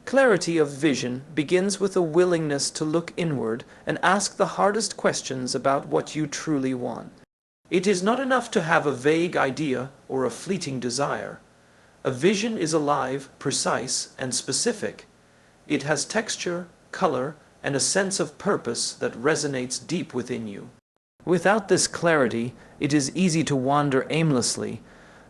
Clarity of vision begins with a willingness to look inward and ask the hardest questions about what you truly want. It is not enough to have a vague idea or a fleeting desire. A vision is alive, precise, and specific. It has texture, color, and a sense of purpose that resonates deep within you. Without this clarity, it is easy to wander aimlessly,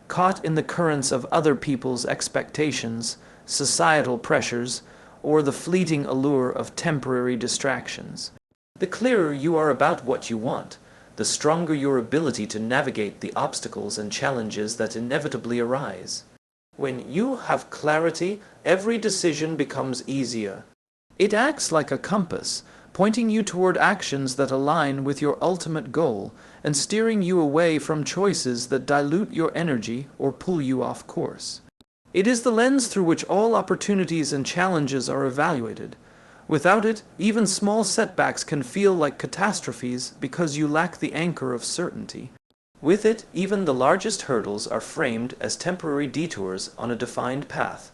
caught in the currents of other people's expectations, societal pressures, or the fleeting allure of temporary distractions. The clearer you are about what you want, the stronger your ability to navigate the obstacles and challenges that inevitably arise. When you have clarity, every decision becomes easier. It acts like a compass, pointing you toward actions that align with your ultimate goal and steering you away from choices that dilute your energy or pull you off course. It is the lens through which all opportunities and challenges are evaluated. Without it, even small setbacks can feel like catastrophes because you lack the anchor of certainty. With it, even the largest hurdles are framed as temporary detours on a defined path.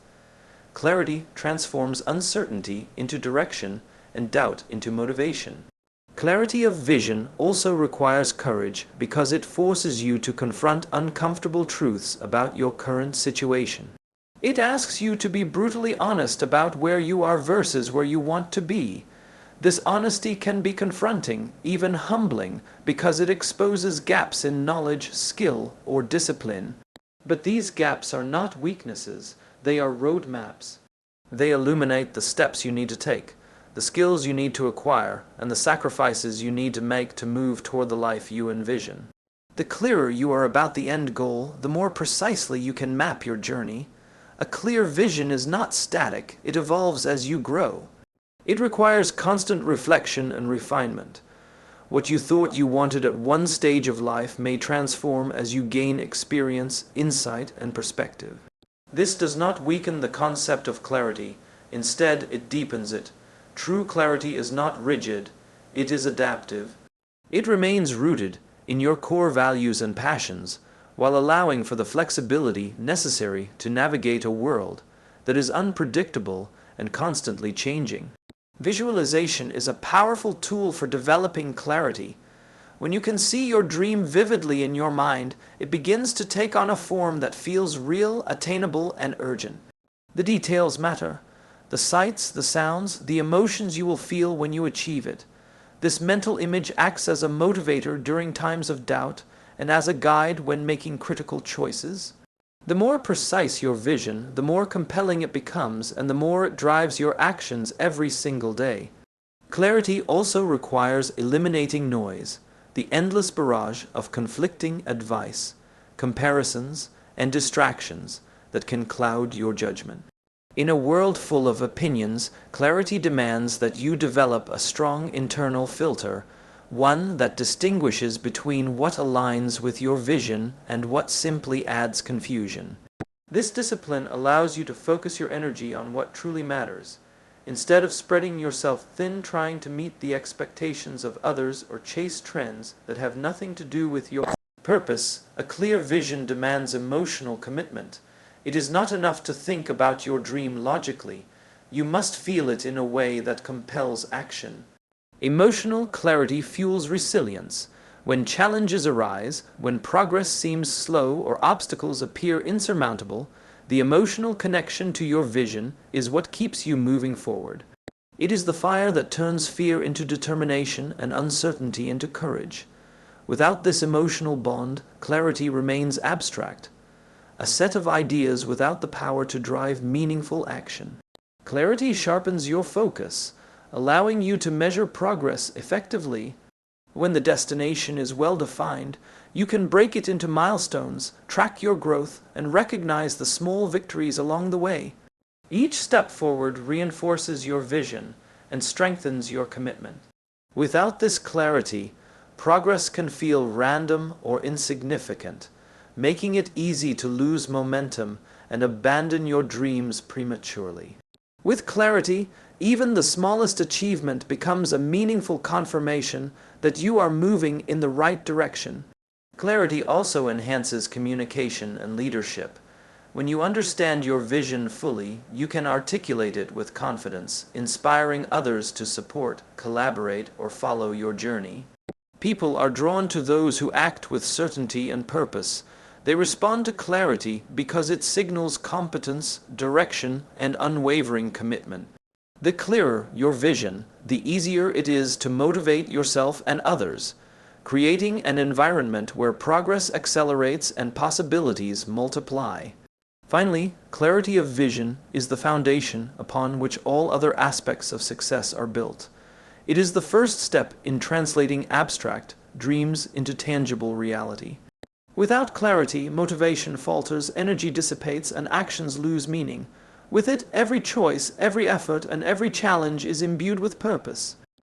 Clarity transforms uncertainty into direction and doubt into motivation. Clarity of vision also requires courage because it forces you to confront uncomfortable truths about your current situation. It asks you to be brutally honest about where you are versus where you want to be. This honesty can be confronting, even humbling, because it exposes gaps in knowledge, skill, or discipline. But these gaps are not weaknesses, they are roadmaps. They illuminate the steps you need to take, the skills you need to acquire, and the sacrifices you need to make to move toward the life you envision. The clearer you are about the end goal, the more precisely you can map your journey. A clear vision is not static, it evolves as you grow. It requires constant reflection and refinement. What you thought you wanted at one stage of life may transform as you gain experience, insight, and perspective. This does not weaken the concept of clarity, instead it deepens it. True clarity is not rigid, it is adaptive. It remains rooted in your core values and passions, while allowing for the flexibility necessary to navigate a world that is unpredictable and constantly changing. Visualization is a powerful tool for developing clarity. When you can see your dream vividly in your mind, it begins to take on a form that feels real, attainable, and urgent. The details matter. The sights, the sounds, the emotions you will feel when you achieve it. This mental image acts as a motivator during times of doubt and as a guide when making critical choices. The more precise your vision, the more compelling it becomes and the more it drives your actions every single day. Clarity also requires eliminating noise, the endless barrage of conflicting advice, comparisons, and distractions that can cloud your judgment. In a world full of opinions, clarity demands that you develop a strong internal filter, one that distinguishes between what aligns with your vision and what simply adds confusion. This discipline allows you to focus your energy on what truly matters, instead of spreading yourself thin trying to meet the expectations of others or chase trends that have nothing to do with your purpose. A clear vision demands emotional commitment. It is not enough to think about your dream logically. You must feel it in a way that compels action. Emotional clarity fuels resilience. When challenges arise, when progress seems slow or obstacles appear insurmountable, the emotional connection to your vision is what keeps you moving forward. It is the fire that turns fear into determination and uncertainty into courage. Without this emotional bond, clarity remains abstract, a set of ideas without the power to drive meaningful action. Clarity sharpens your focus, allowing you to measure progress effectively. When the destination is well defined, you can break it into milestones, track your growth, and recognize the small victories along the way. Each step forward reinforces your vision and strengthens your commitment. Without this clarity, progress can feel random or insignificant, making it easy to lose momentum and abandon your dreams prematurely. With clarity, even the smallest achievement becomes a meaningful confirmation that you are moving in the right direction. Clarity also enhances communication and leadership. When you understand your vision fully, you can articulate it with confidence, inspiring others to support, collaborate, or follow your journey. People are drawn to those who act with certainty and purpose. They respond to clarity because it signals competence, direction, and unwavering commitment. The clearer your vision, the easier it is to motivate yourself and others, creating an environment where progress accelerates and possibilities multiply. Finally, clarity of vision is the foundation upon which all other aspects of success are built. It is the first step in translating abstract dreams into tangible reality. Without clarity, motivation falters, energy dissipates, and actions lose meaning. With it, every choice, every effort, and every challenge is imbued with purpose.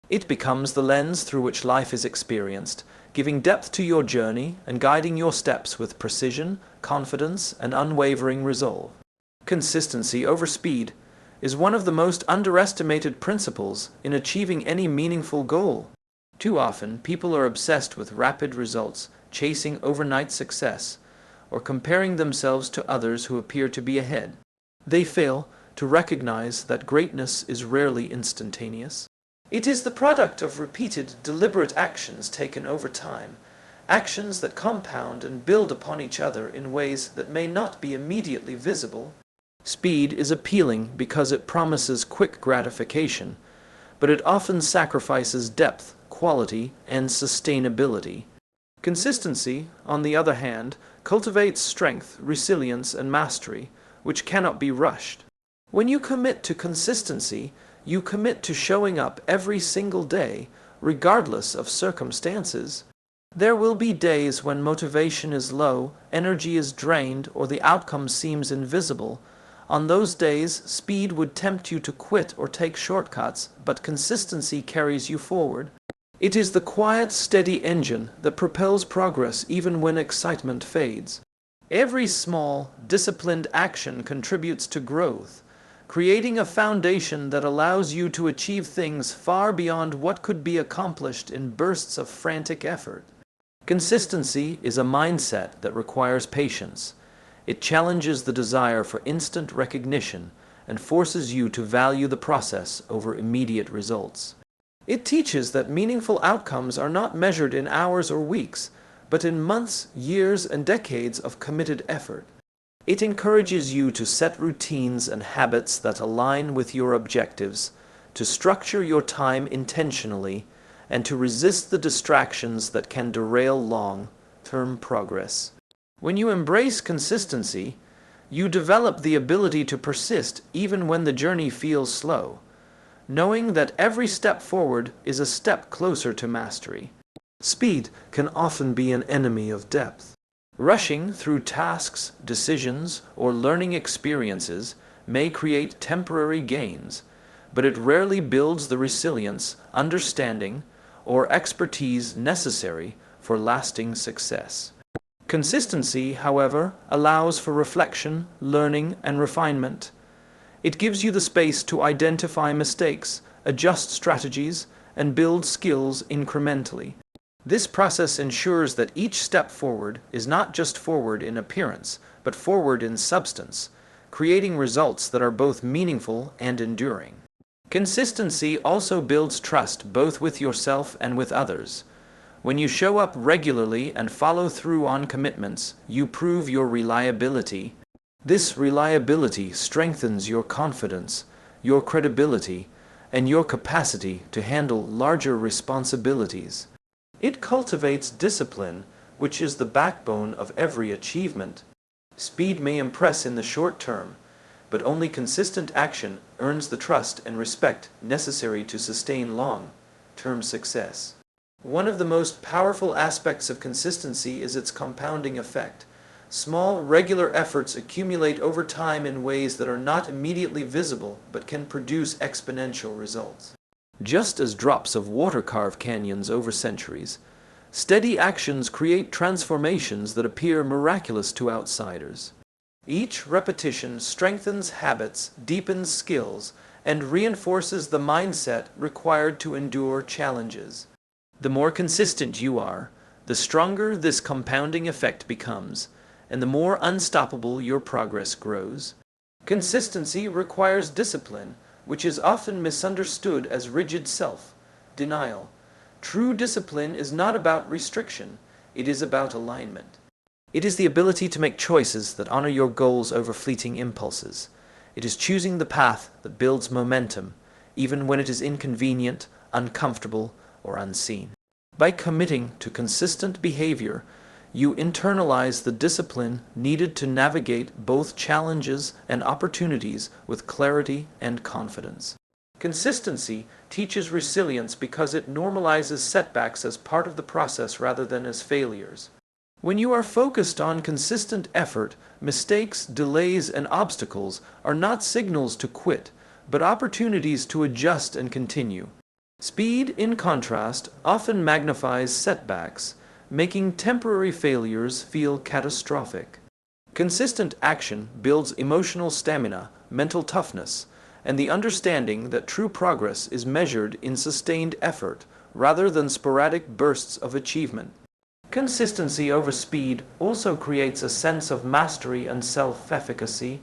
It becomes the lens through which life is experienced, giving depth to your journey and guiding your steps with precision, confidence, and unwavering resolve. Consistency over speed is one of the most underestimated principles in achieving any meaningful goal. Too often, people are obsessed with rapid results, chasing overnight success, or comparing themselves to others who appear to be ahead. They fail to recognize that greatness is rarely instantaneous. It is the product of repeated, deliberate actions taken over time, actions that compound and build upon each other in ways that may not be immediately visible. Speed is appealing because it promises quick gratification, but it often sacrifices depth, quality, and sustainability. Consistency, on the other hand, cultivates strength, resilience, and mastery, which cannot be rushed. When you commit to consistency, you commit to showing up every single day, regardless of circumstances. There will be days when motivation is low, energy is drained, or the outcome seems invisible. On those days, speed would tempt you to quit or take shortcuts, but consistency carries you forward. It is the quiet, steady engine that propels progress even when excitement fades. Every small, disciplined action contributes to growth, creating a foundation that allows you to achieve things far beyond what could be accomplished in bursts of frantic effort. Consistency is a mindset that requires patience. It challenges the desire for instant recognition and forces you to value the process over immediate results. It teaches that meaningful outcomes are not measured in hours or weeks, but in months, years, and decades of committed effort. It encourages you to set routines and habits that align with your objectives, to structure your time intentionally, and to resist the distractions that can derail long-term progress. When you embrace consistency, you develop the ability to persist even when the journey feels slow, knowing that every step forward is a step closer to mastery. Speed can often be an enemy of depth. Rushing through tasks, decisions, or learning experiences may create temporary gains, but it rarely builds the resilience, understanding, or expertise necessary for lasting success. Consistency, however, allows for reflection, learning, and refinement. It gives you the space to identify mistakes, adjust strategies, and build skills incrementally. This process ensures that each step forward is not just forward in appearance, but forward in substance, creating results that are both meaningful and enduring. Consistency also builds trust both with yourself and with others. When you show up regularly and follow through on commitments, you prove your reliability. This reliability strengthens your confidence, your credibility, and your capacity to handle larger responsibilities. It cultivates discipline, which is the backbone of every achievement. Speed may impress in the short term, but only consistent action earns the trust and respect necessary to sustain long-term success. One of the most powerful aspects of consistency is its compounding effect. Small, regular efforts accumulate over time in ways that are not immediately visible but can produce exponential results. Just as drops of water carve canyons over centuries, steady actions create transformations that appear miraculous to outsiders. Each repetition strengthens habits, deepens skills, and reinforces the mindset required to endure challenges. The more consistent you are, the stronger this compounding effect becomes, and the more unstoppable your progress grows. Consistency requires discipline, which is often misunderstood as rigid self-denial. True discipline is not about restriction, it is about alignment. It is the ability to make choices that honor your goals over fleeting impulses. It is choosing the path that builds momentum, even when it is inconvenient, uncomfortable, or unseen. By committing to consistent behavior, you internalize the discipline needed to navigate both challenges and opportunities with clarity and confidence. Consistency teaches resilience because it normalizes setbacks as part of the process rather than as failures. When you are focused on consistent effort, mistakes, delays, and obstacles are not signals to quit, but opportunities to adjust and continue. Speed, in contrast, often magnifies setbacks, making temporary failures feel catastrophic. Consistent action builds emotional stamina, mental toughness, and the understanding that true progress is measured in sustained effort rather than sporadic bursts of achievement. Consistency over speed also creates a sense of mastery and self-efficacy.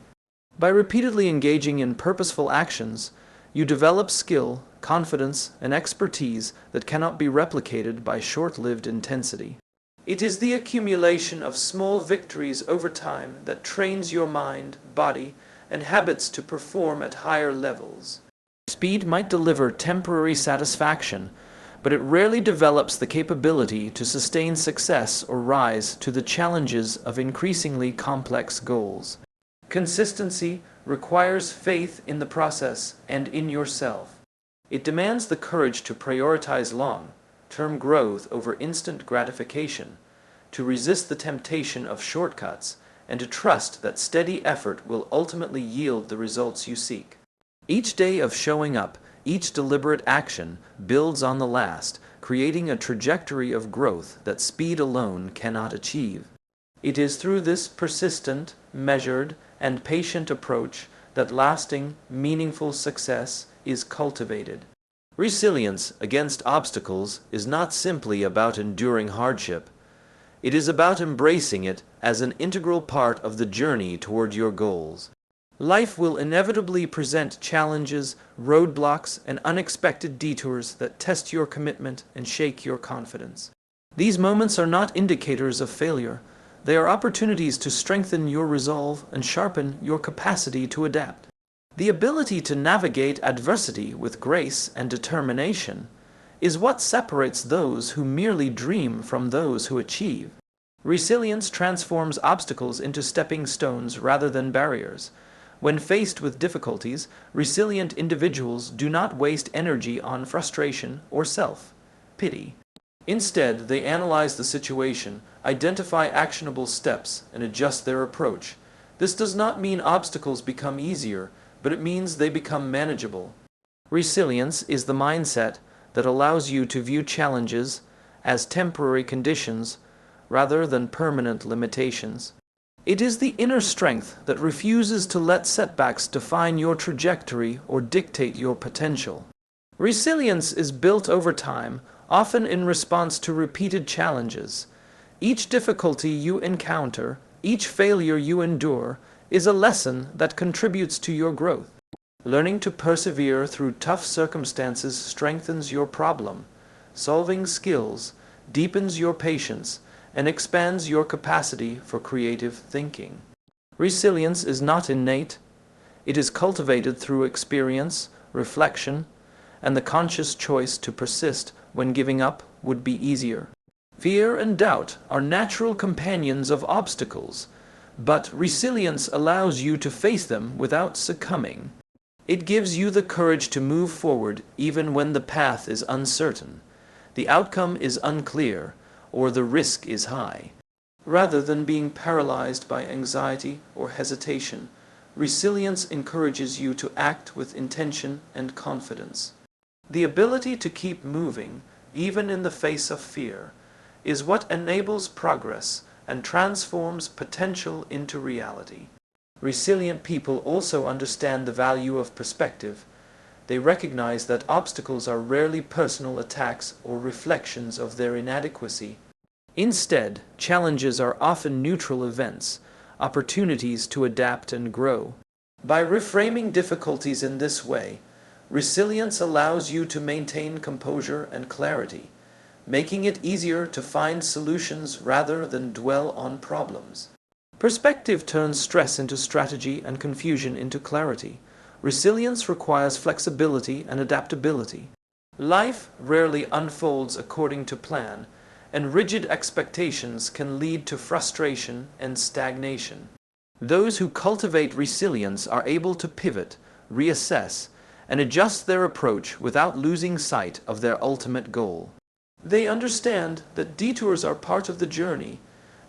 By repeatedly engaging in purposeful actions, you develop skill, confidence, and expertise that cannot be replicated by short-lived intensity. It is the accumulation of small victories over time that trains your mind, body, and habits to perform at higher levels. Speed might deliver temporary satisfaction, but it rarely develops the capability to sustain success or rise to the challenges of increasingly complex goals. Consistency requires faith in the process and in yourself. It demands the courage to prioritize long-term growth over instant gratification, to resist the temptation of shortcuts, and to trust that steady effort will ultimately yield the results you seek. Each day of showing up, each deliberate action builds on the last, creating a trajectory of growth that speed alone cannot achieve. It is through this persistent, measured, and patient approach that lasting, meaningful success is cultivated. Resilience against obstacles is not simply about enduring hardship. It is about embracing it as an integral part of the journey toward your goals. Life will inevitably present challenges, roadblocks, and unexpected detours that test your commitment and shake your confidence. These moments are not indicators of failure. They are opportunities to strengthen your resolve and sharpen your capacity to adapt. The ability to navigate adversity with grace and determination is what separates those who merely dream from those who achieve. Resilience transforms obstacles into stepping stones rather than barriers. When faced with difficulties, resilient individuals do not waste energy on frustration or self-pity. Instead, they analyze the situation, identify actionable steps, and adjust their approach. This does not mean obstacles become easier, but it means they become manageable. Resilience is the mindset that allows you to view challenges as temporary conditions rather than permanent limitations. It is the inner strength that refuses to let setbacks define your trajectory or dictate your potential. Resilience is built over time, often in response to repeated challenges. Each difficulty you encounter, each failure you endure, is a lesson that contributes to your growth. Learning to persevere through tough circumstances strengthens your problem-solving skills, deepens your patience, and expands your capacity for creative thinking. Resilience is not innate. It is cultivated through experience, reflection, and the conscious choice to persist when giving up would be easier. Fear and doubt are natural companions of obstacles, but resilience allows you to face them without succumbing. It gives you the courage to move forward even when the path is uncertain, the outcome is unclear, or the risk is high. Rather than being paralyzed by anxiety or hesitation, resilience encourages you to act with intention and confidence. The ability to keep moving, even in the face of fear, is what enables progress and transforms potential into reality. Resilient people also understand the value of perspective. They recognize that obstacles are rarely personal attacks or reflections of their inadequacy. Instead, challenges are often neutral events, opportunities to adapt and grow. By reframing difficulties in this way, resilience allows you to maintain composure and clarity, making it easier to find solutions rather than dwell on problems. Perspective turns stress into strategy and confusion into clarity. Resilience requires flexibility and adaptability. Life rarely unfolds according to plan, and rigid expectations can lead to frustration and stagnation. Those who cultivate resilience are able to pivot, reassess, and adjust their approach without losing sight of their ultimate goal. They understand that detours are part of the journey,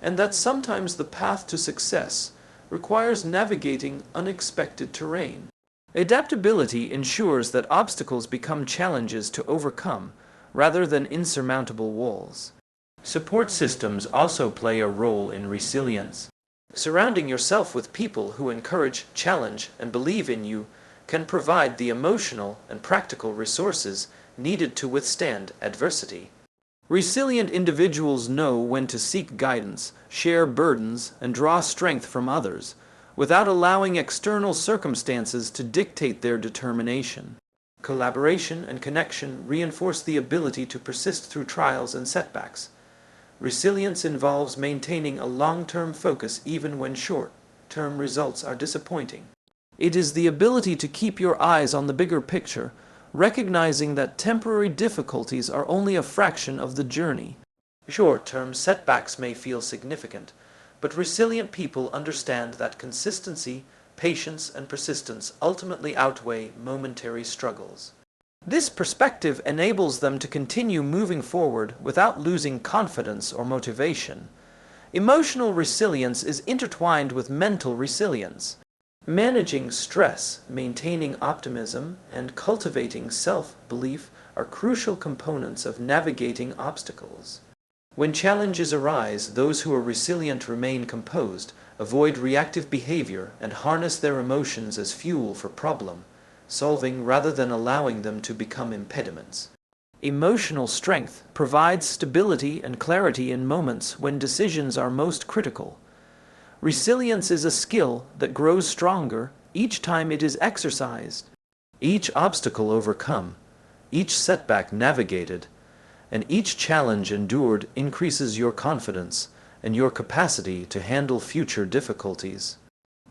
and that sometimes the path to success requires navigating unexpected terrain. Adaptability ensures that obstacles become challenges to overcome rather than insurmountable walls. Support systems also play a role in resilience. Surrounding yourself with people who encourage, challenge, and believe in you can provide the emotional and practical resources needed to withstand adversity. Resilient individuals know when to seek guidance, share burdens, and draw strength from others, without allowing external circumstances to dictate their determination. Collaboration and connection reinforce the ability to persist through trials and setbacks. Resilience involves maintaining a long-term focus even when short-term results are disappointing. It is the ability to keep your eyes on the bigger picture, recognizing that temporary difficulties are only a fraction of the journey. Short-term setbacks may feel significant, but resilient people understand that consistency, patience, and persistence ultimately outweigh momentary struggles. This perspective enables them to continue moving forward without losing confidence or motivation. Emotional resilience is intertwined with mental resilience. Managing stress, maintaining optimism, and cultivating self-belief are crucial components of navigating obstacles. When challenges arise, those who are resilient remain composed, avoid reactive behavior, and harness their emotions as fuel for problem-solving rather than allowing them to become impediments. Emotional strength provides stability and clarity in moments when decisions are most critical. Resilience is a skill that grows stronger each time it is exercised. Each obstacle overcome, each setback navigated, and each challenge endured increases your confidence and your capacity to handle future difficulties.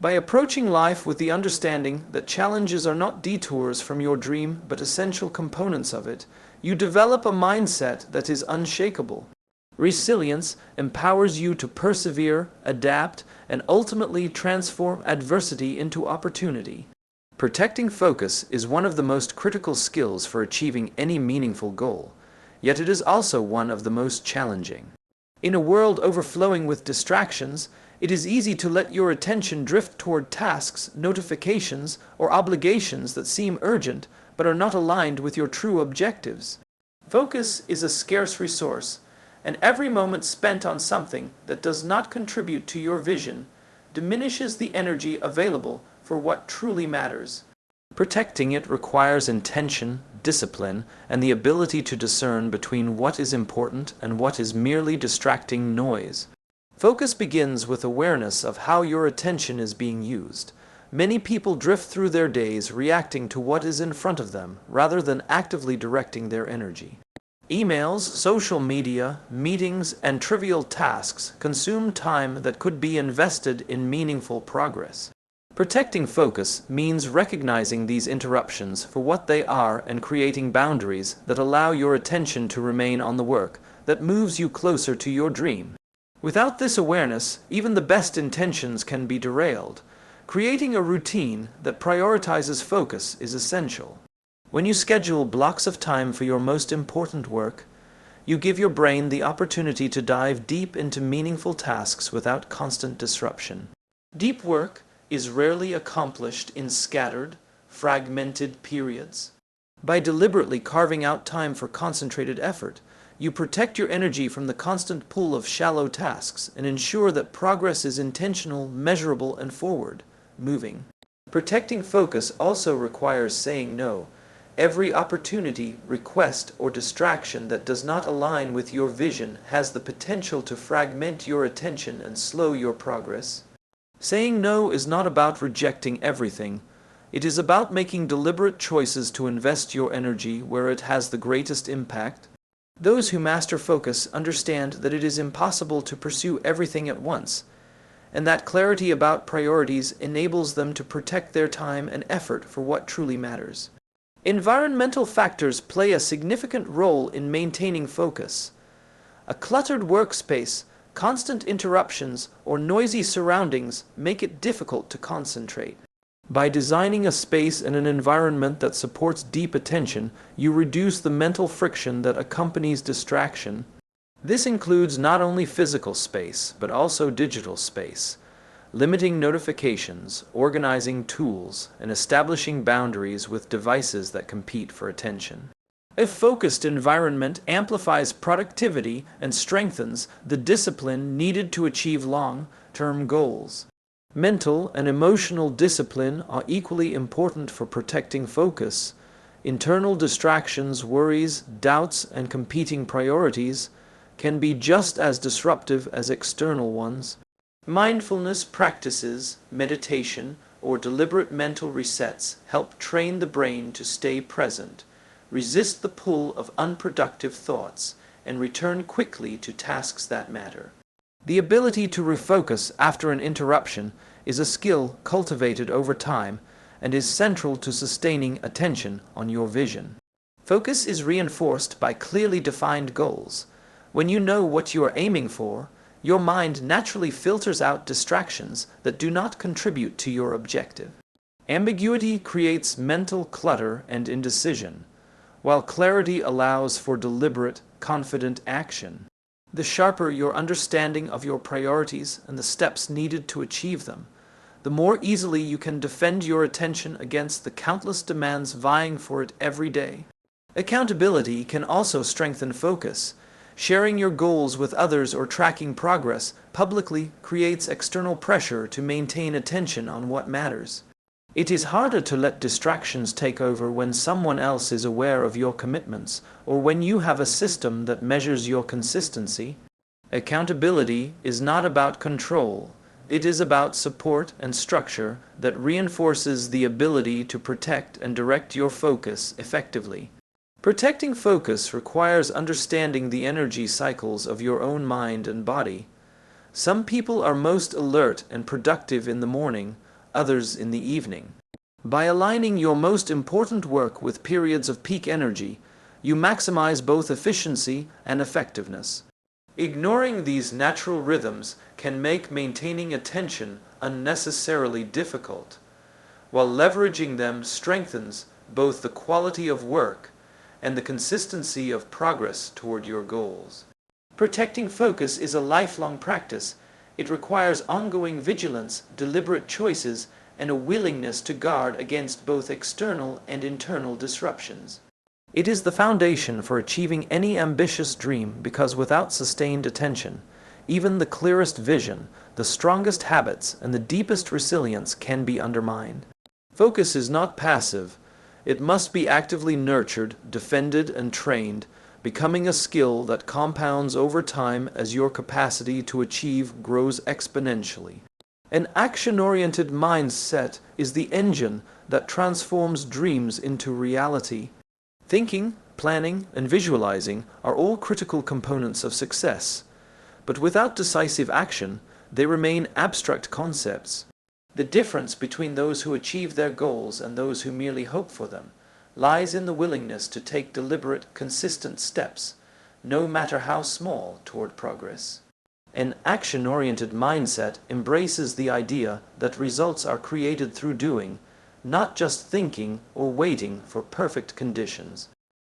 By approaching life with the understanding that challenges are not detours from your dream but essential components of it, you develop a mindset that is unshakable. Resilience empowers you to persevere, adapt, and ultimately transform adversity into opportunity. Protecting focus is one of the most critical skills for achieving any meaningful goal, yet it is also one of the most challenging. In a world overflowing with distractions, it is easy to let your attention drift toward tasks, notifications, or obligations that seem urgent but are not aligned with your true objectives. Focus is a scarce resource, and every moment spent on something that does not contribute to your vision diminishes the energy available for what truly matters. Protecting it requires intention, discipline, and the ability to discern between what is important and what is merely distracting noise. Focus begins with awareness of how your attention is being used. Many people drift through their days reacting to what is in front of them rather than actively directing their energy. Emails, social media, meetings, and trivial tasks consume time that could be invested in meaningful progress. Protecting focus means recognizing these interruptions for what they are and creating boundaries that allow your attention to remain on the work that moves you closer to your dream. Without this awareness, even the best intentions can be derailed. Creating a routine that prioritizes focus is essential. When you schedule blocks of time for your most important work, you give your brain the opportunity to dive deep into meaningful tasks without constant disruption. Deep work is rarely accomplished in scattered, fragmented periods. By deliberately carving out time for concentrated effort, you protect your energy from the constant pull of shallow tasks and ensure that progress is intentional, measurable, and forward-moving. Protecting focus also requires saying no. Every opportunity, request, or distraction that does not align with your vision has the potential to fragment your attention and slow your progress. Saying no is not about rejecting everything. It is about making deliberate choices to invest your energy where it has the greatest impact. Those who master focus understand that it is impossible to pursue everything at once, and that clarity about priorities enables them to protect their time and effort for what truly matters. Environmental factors play a significant role in maintaining focus. A cluttered workspace, constant interruptions, or noisy surroundings make it difficult to concentrate. By designing a space and an environment that supports deep attention, you reduce the mental friction that accompanies distraction. This includes not only physical space, but also digital space. Limiting notifications, organizing tools, and establishing boundaries with devices that compete for attention. A focused environment amplifies productivity and strengthens the discipline needed to achieve long-term goals. Mental and emotional discipline are equally important for protecting focus. Internal distractions, worries, doubts, and competing priorities can be just as disruptive as external ones. Mindfulness practices, meditation, or deliberate mental resets help train the brain to stay present, resist the pull of unproductive thoughts, and return quickly to tasks that matter. The ability to refocus after an interruption is a skill cultivated over time and is central to sustaining attention on your vision. Focus is reinforced by clearly defined goals. When you know what you are aiming for, your mind naturally filters out distractions that do not contribute to your objective. Ambiguity creates mental clutter and indecision, while clarity allows for deliberate, confident action. The sharper your understanding of your priorities and the steps needed to achieve them, the more easily you can defend your attention against the countless demands vying for it every day. Accountability can also strengthen focus. Sharing your goals with others or tracking progress publicly creates external pressure to maintain attention on what matters. It is harder to let distractions take over when someone else is aware of your commitments or when you have a system that measures your consistency. Accountability is not about control. It is about support and structure that reinforces the ability to protect and direct your focus effectively. Protecting focus requires understanding the energy cycles of your own mind and body. Some people are most alert and productive in the morning, others in the evening. By aligning your most important work with periods of peak energy, you maximize both efficiency and effectiveness. Ignoring these natural rhythms can make maintaining attention unnecessarily difficult, while leveraging them strengthens both the quality of work and the consistency of progress toward your goals. Protecting focus is a lifelong practice. It requires ongoing vigilance, deliberate choices, and a willingness to guard against both external and internal disruptions. It is the foundation for achieving any ambitious dream because without sustained attention, even the clearest vision, the strongest habits, and the deepest resilience can be undermined. Focus is not passive. It must be actively nurtured, defended, and trained, becoming a skill that compounds over time as your capacity to achieve grows exponentially. An action-oriented mindset is the engine that transforms dreams into reality. Thinking, planning, and visualizing are all critical components of success, but without decisive action, they remain abstract concepts. The difference between those who achieve their goals and those who merely hope for them lies in the willingness to take deliberate, consistent steps, no matter how small, toward progress. An action-oriented mindset embraces the idea that results are created through doing, not just thinking or waiting for perfect conditions.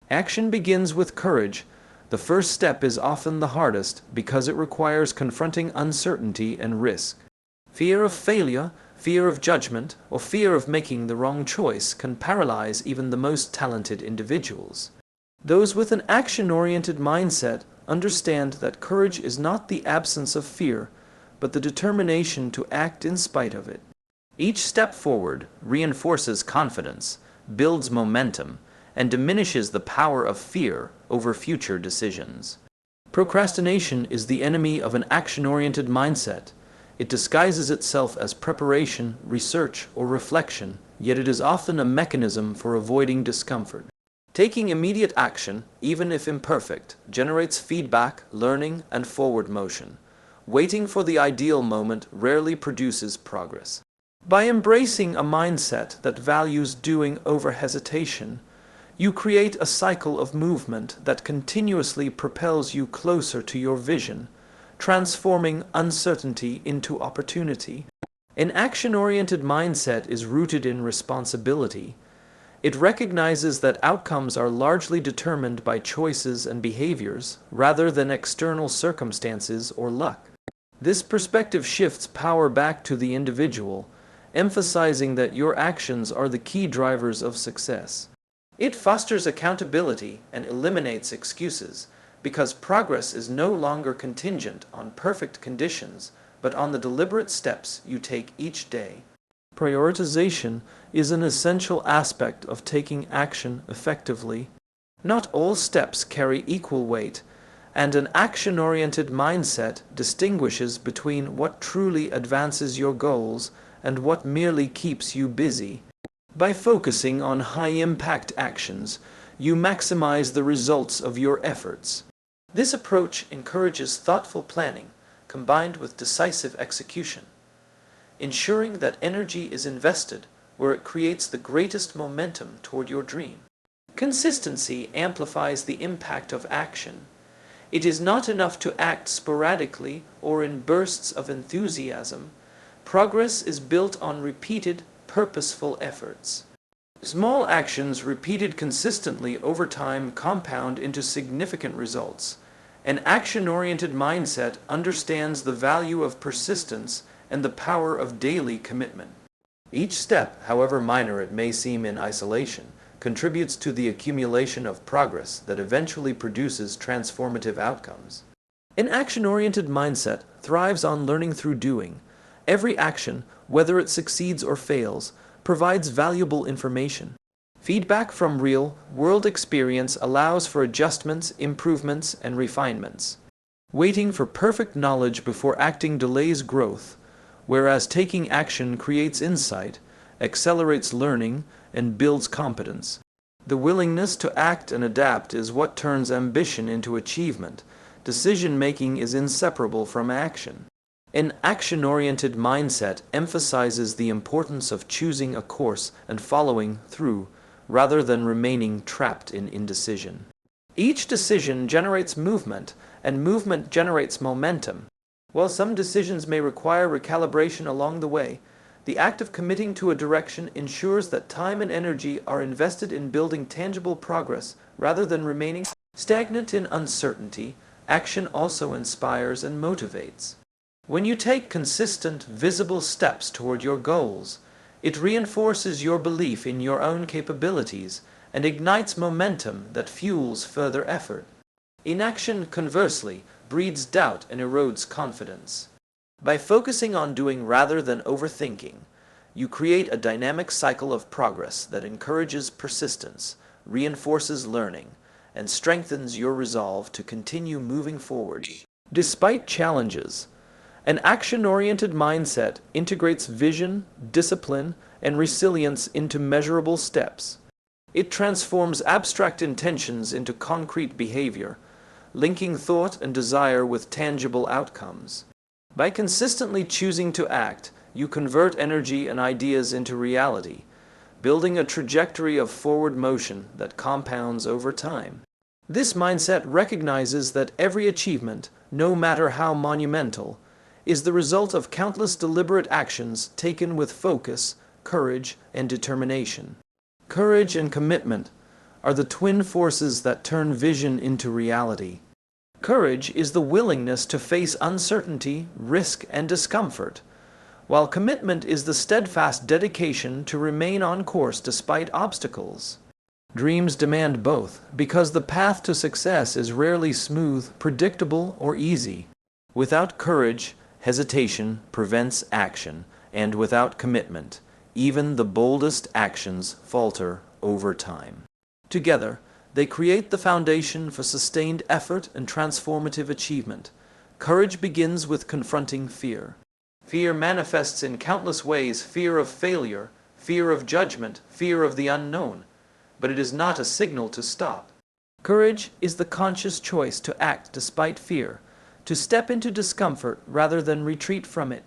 Action begins with courage. The first step is often the hardest because it requires confronting uncertainty and risk. Fear of failure, fear of judgment, or fear of making the wrong choice can paralyze even the most talented individuals. Those with an action-oriented mindset understand that courage is not the absence of fear, but the determination to act in spite of it. Each step forward reinforces confidence, builds momentum, and diminishes the power of fear over future decisions. Procrastination is the enemy of an action-oriented mindset. It disguises itself as preparation, research, or reflection, yet it is often a mechanism for avoiding discomfort. Taking immediate action, even if imperfect, generates feedback, learning, and forward motion. Waiting for the ideal moment rarely produces progress. By embracing a mindset that values doing over hesitation, you create a cycle of movement that continuously propels you closer to your vision, transforming uncertainty into opportunity. An action-oriented mindset is rooted in responsibility. It recognizes that outcomes are largely determined by choices and behaviors rather than external circumstances or luck. This perspective shifts power back to the individual, emphasizing that your actions are the key drivers of success. It fosters accountability and eliminates excuses, because progress is no longer contingent on perfect conditions, but on the deliberate steps you take each day. Prioritization is an essential aspect of taking action effectively. Not all steps carry equal weight, and an action-oriented mindset distinguishes between what truly advances your goals and what merely keeps you busy. By focusing on high-impact actions, you maximize the results of your efforts. This approach encourages thoughtful planning combined with decisive execution, ensuring that energy is invested where it creates the greatest momentum toward your dream. Consistency amplifies the impact of action. It is not enough to act sporadically or in bursts of enthusiasm. Progress is built on repeated, purposeful efforts. Small actions repeated consistently over time compound into significant results. An action-oriented mindset understands the value of persistence and the power of daily commitment. Each step, however minor it may seem in isolation, contributes to the accumulation of progress that eventually produces transformative outcomes. An action-oriented mindset thrives on learning through doing. Every action, whether it succeeds or fails, provides valuable information. Feedback from real-world experience allows for adjustments, improvements, and refinements. Waiting for perfect knowledge before acting delays growth, whereas taking action creates insight, accelerates learning, and builds competence. The willingness to act and adapt is what turns ambition into achievement. Decision-making is inseparable from action. An action-oriented mindset emphasizes the importance of choosing a course and following through, rather than remaining trapped in indecision. Each decision generates movement, and movement generates momentum. While some decisions may require recalibration along the way, the act of committing to a direction ensures that time and energy are invested in building tangible progress rather than remaining stagnant in uncertainty. Action also inspires and motivates. When you take consistent, visible steps toward your goals, it reinforces your belief in your own capabilities and ignites momentum that fuels further effort. Inaction, conversely, breeds doubt and erodes confidence. By focusing on doing rather than overthinking, you create a dynamic cycle of progress that encourages persistence, reinforces learning, and strengthens your resolve to continue moving forward. Despite challenges, an action-oriented mindset integrates vision, discipline, and resilience into measurable steps. It transforms abstract intentions into concrete behavior, linking thought and desire with tangible outcomes. By consistently choosing to act, you convert energy and ideas into reality, building a trajectory of forward motion that compounds over time. This mindset recognizes that every achievement, no matter how monumental, is the result of countless deliberate actions taken with focus, courage, and determination. Courage and commitment are the twin forces that turn vision into reality. Courage is the willingness to face uncertainty, risk, and discomfort, while commitment is the steadfast dedication to remain on course despite obstacles. Dreams demand both, because the path to success is rarely smooth, predictable, or easy. Without courage, hesitation prevents action, and without commitment, even the boldest actions falter over time. Together, they create the foundation for sustained effort and transformative achievement. Courage begins with confronting fear. Fear manifests in countless ways: fear of failure, fear of judgment, fear of the unknown. But it is not a signal to stop. Courage is the conscious choice to act despite fear, to step into discomfort rather than retreat from it.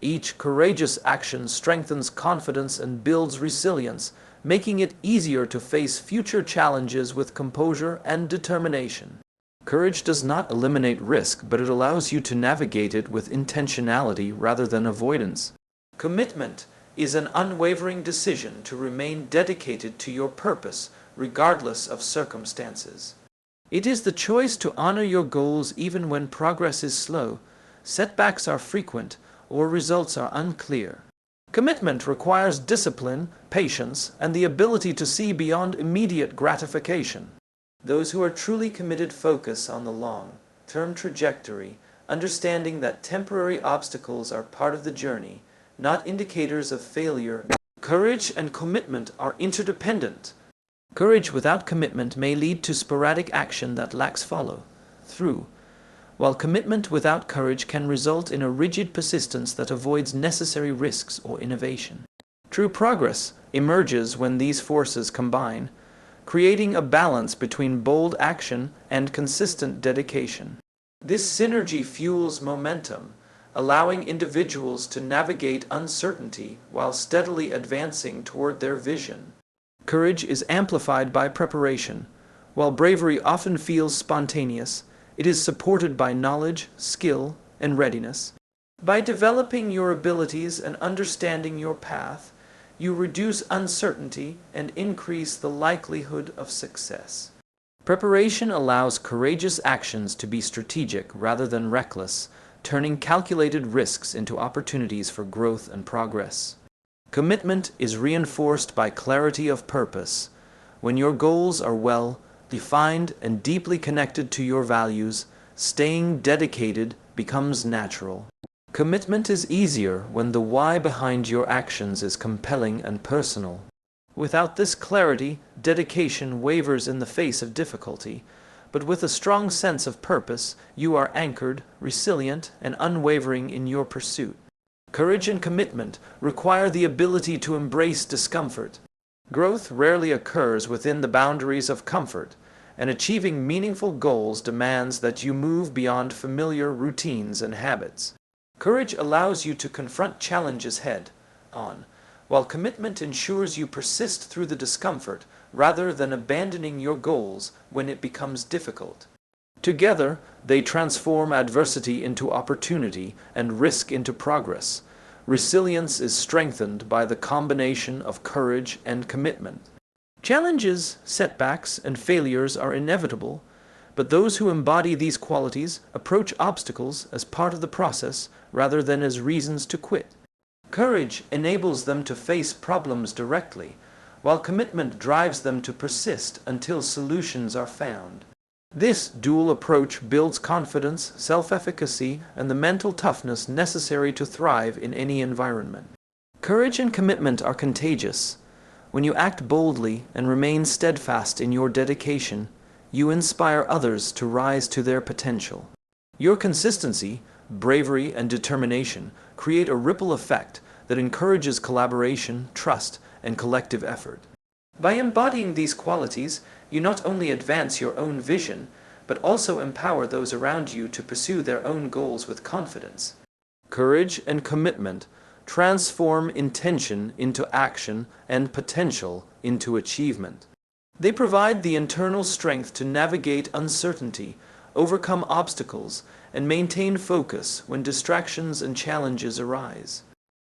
Each courageous action strengthens confidence and builds resilience, making it easier to face future challenges with composure and determination. Courage does not eliminate risk, but it allows you to navigate it with intentionality rather than avoidance. Commitment is an unwavering decision to remain dedicated to your purpose, regardless of circumstances. It is the choice to honor your goals even when progress is slow, setbacks are frequent, or results are unclear. Commitment requires discipline, patience, and the ability to see beyond immediate gratification. Those who are truly committed focus on the long-term trajectory, understanding that temporary obstacles are part of the journey, not indicators of failure. Courage and commitment are interdependent. Courage without commitment may lead to sporadic action that lacks follow-through, while commitment without courage can result in a rigid persistence that avoids necessary risks or innovation. True progress emerges when these forces combine, creating a balance between bold action and consistent dedication. This synergy fuels momentum, allowing individuals to navigate uncertainty while steadily advancing toward their vision. Courage is amplified by preparation. While bravery often feels spontaneous, it is supported by knowledge, skill, and readiness. By developing your abilities and understanding your path, you reduce uncertainty and increase the likelihood of success. Preparation allows courageous actions to be strategic rather than reckless, turning calculated risks into opportunities for growth and progress. Commitment is reinforced by clarity of purpose. When your goals are well defined and deeply connected to your values, staying dedicated becomes natural. Commitment is easier when the why behind your actions is compelling and personal. Without this clarity, dedication wavers in the face of difficulty, but with a strong sense of purpose, you are anchored, resilient, and unwavering in your pursuit. Courage and commitment require the ability to embrace discomfort. Growth rarely occurs within the boundaries of comfort, and achieving meaningful goals demands that you move beyond familiar routines and habits. Courage allows you to confront challenges head-on, while commitment ensures you persist through the discomfort rather than abandoning your goals when it becomes difficult. Together, they transform adversity into opportunity and risk into progress. Resilience is strengthened by the combination of courage and commitment. Challenges, setbacks, and failures are inevitable, but those who embody these qualities approach obstacles as part of the process rather than as reasons to quit. Courage enables them to face problems directly, while commitment drives them to persist until solutions are found. This dual approach builds confidence, self-efficacy, and the mental toughness necessary to thrive in any environment. Courage and commitment are contagious. When you act boldly and remain steadfast in your dedication, you inspire others to rise to their potential. Your consistency, bravery, and determination create a ripple effect that encourages collaboration, trust, and collective effort. By embodying these qualities, you not only advance your own vision, but also empower those around you to pursue their own goals with confidence. Courage and commitment transform intention into action and potential into achievement. They provide the internal strength to navigate uncertainty, overcome obstacles, and maintain focus when distractions and challenges arise.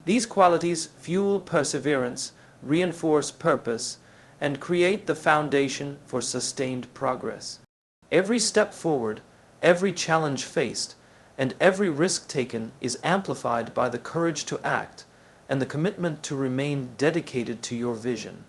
These qualities fuel perseverance, reinforce purpose, and create the foundation for sustained progress. Every step forward, every challenge faced, and every risk taken is amplified by the courage to act and the commitment to remain dedicated to your vision.